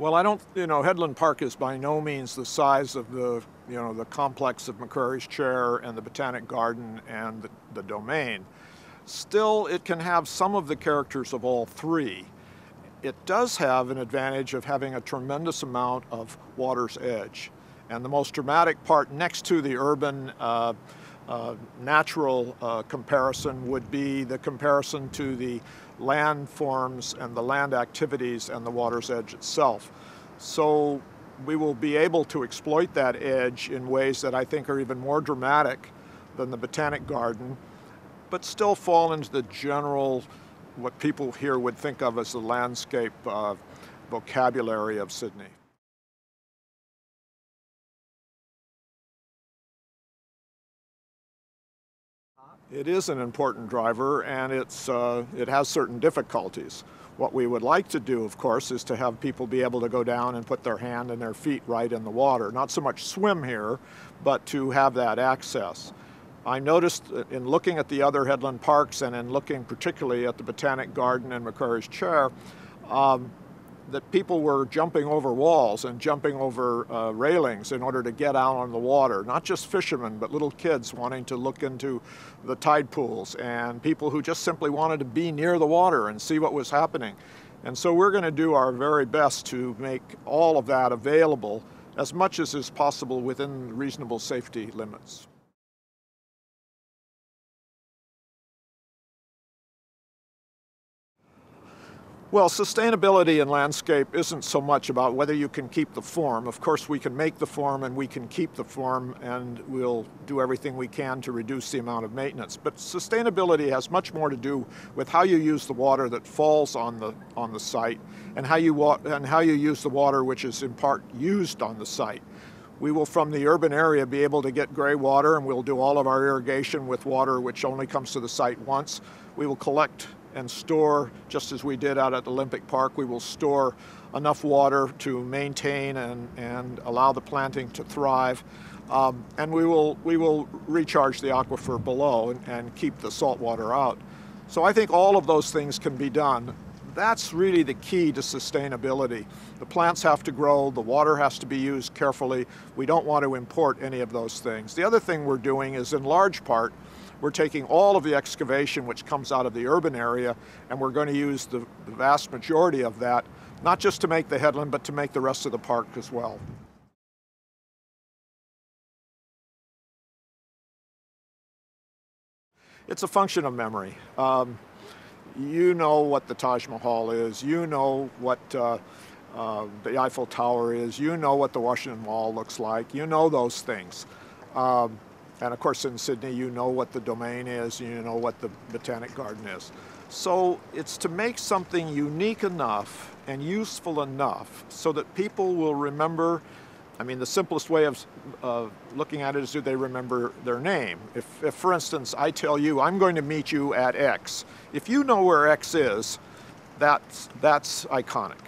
Well, I don't, Headland Park is by no means the size of the complex of McCrory's Chair and the Botanic Garden and the Domain. Still, it can have some of the characters of all three. It does have an advantage of having a tremendous amount of water's edge. And the most dramatic part next to the urban natural comparison would be the comparison to the landforms and the land activities and the water's edge itself. So we will be able to exploit that edge in ways that I think are even more dramatic than the Botanic Garden, but still fall into the general, what people here would think of as the landscape vocabulary of Sydney. It is an important driver, and it has certain difficulties. What we would like to do, of course, is to have people be able to go down and put their hand and their feet right in the water. Not so much swim here, but to have that access. I noticed in looking at the other headland parks and in looking particularly at the Botanic Garden and McCrory's Chair, that people were jumping over walls and jumping over railings in order to get out on the water. Not just fishermen, but little kids wanting to look into the tide pools, and people who just simply wanted to be near the water and see what was happening. And so we're going to do our very best to make all of that available as much as is possible within reasonable safety limits. Well, sustainability in landscape isn't so much about whether you can keep the form. Of course, we can make the form and we can keep the form, and we'll do everything we can to reduce the amount of maintenance. But sustainability has much more to do with how you use the water that falls on the site, and how you use the water which is in part used on the site. We will, from the urban area, be able to get gray water, and we'll do all of our irrigation with water which only comes to the site once. We will collect and store, just as we did out at Olympic Park, we will store enough water to maintain and allow the planting to thrive. And we will recharge the aquifer below and keep the salt water out. So I think all of those things can be done. That's really the key to sustainability. The plants have to grow, the water has to be used carefully. We don't want to import any of those things. The other thing we're doing is, in large part, we're taking all of the excavation which comes out of the urban area, and we're going to use the vast majority of that, not just to make the headland, but to make the rest of the park as well. It's a function of memory. You know what the Taj Mahal is, you know what the Eiffel Tower is, you know what the Washington Mall looks like, you know those things. And of course in Sydney you know what the Domain is, you know what the Botanic Garden is. So it's to make something unique enough and useful enough so that people will remember. I mean, the simplest way of looking at it is, do they remember their name? If for instance I tell you I'm going to meet you at X, if you know where X is, that's iconic.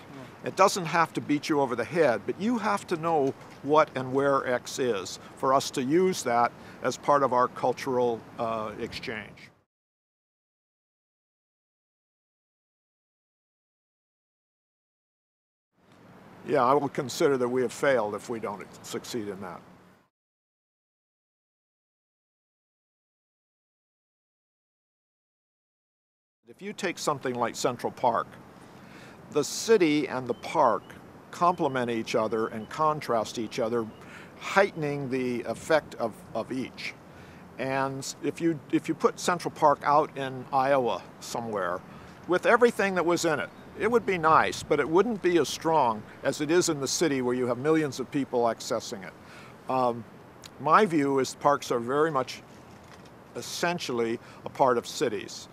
It doesn't have to beat you over the head, but you have to know what and where X is for us to use that as part of our cultural exchange. Yeah, I will consider that we have failed if we don't succeed in that. If you take something like Central Park, the city and the park complement each other and contrast each other, heightening the effect of each. And if you put Central Park out in Iowa somewhere, with everything that was in it, it would be nice, but it wouldn't be as strong as it is in the city where you have millions of people accessing it. My view is parks are very much essentially a part of cities.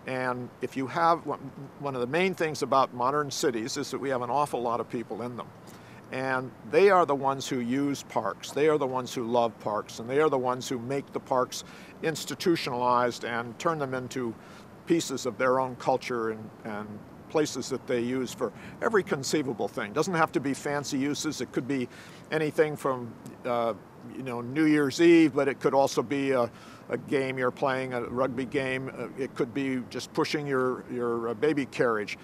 And if you have, one of the main things about modern cities is that we have an awful lot of people in them. And they are the ones who use parks, they are the ones who love parks, and they are the ones who make the parks institutionalized and turn them into pieces of their own culture and places that they use for every conceivable thing. It doesn't have to be fancy uses. It could be anything from New Year's Eve, but it could also be a a game you're playing, a rugby game. It could be just pushing your baby carriage.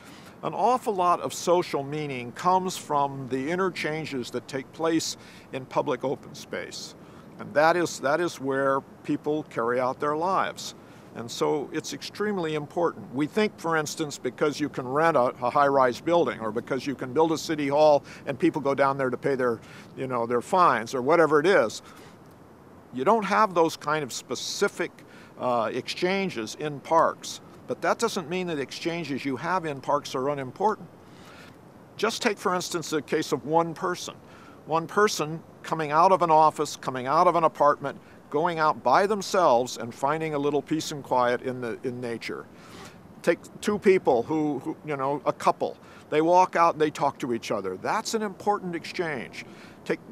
An awful lot of social meaning comes from the interchanges that take place in public open space. And that is where people carry out their lives. And so it's extremely important. We think, for instance, because you can rent a high-rise building, or because you can build a city hall and people go down there to pay their fines or whatever it is. You don't have those kind of specific exchanges in parks. But that doesn't mean that exchanges you have in parks are unimportant. Just take, for instance, the case of one person. One person coming out of an office, coming out of an apartment, going out by themselves and finding a little peace and quiet in nature. Take two people who a couple. They walk out and they talk to each other. That's an important exchange.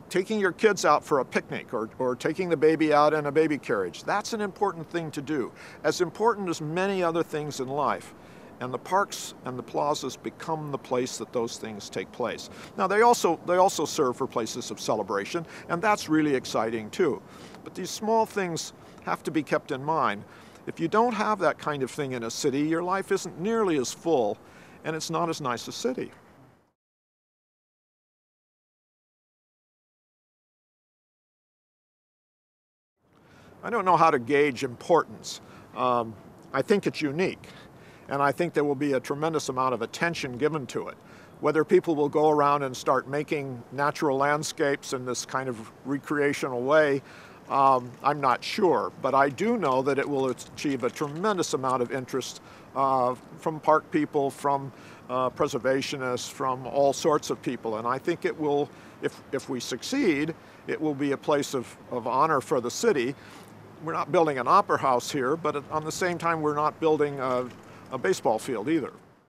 Taking your kids out for a picnic or taking the baby out in a baby carriage. That's an important thing to do. As important as many other things in life. And the parks and the plazas become the place that those things take place. Now they also serve for places of celebration, and that's really exciting too. But these small things have to be kept in mind. If you don't have that kind of thing in a city, your life isn't nearly as full, and it's not as nice a city. I don't know how to gauge importance. I think it's unique, and I think there will be a tremendous amount of attention given to it. Whether people will go around and start making natural landscapes in this kind of recreational way, I'm not sure, but I do know that it will achieve a tremendous amount of interest from park people, from preservationists, from all sorts of people, and I think it will, if we succeed, it will be a place of honor for the city. We're not building an opera house here, but at the same time, we're not building a baseball field either.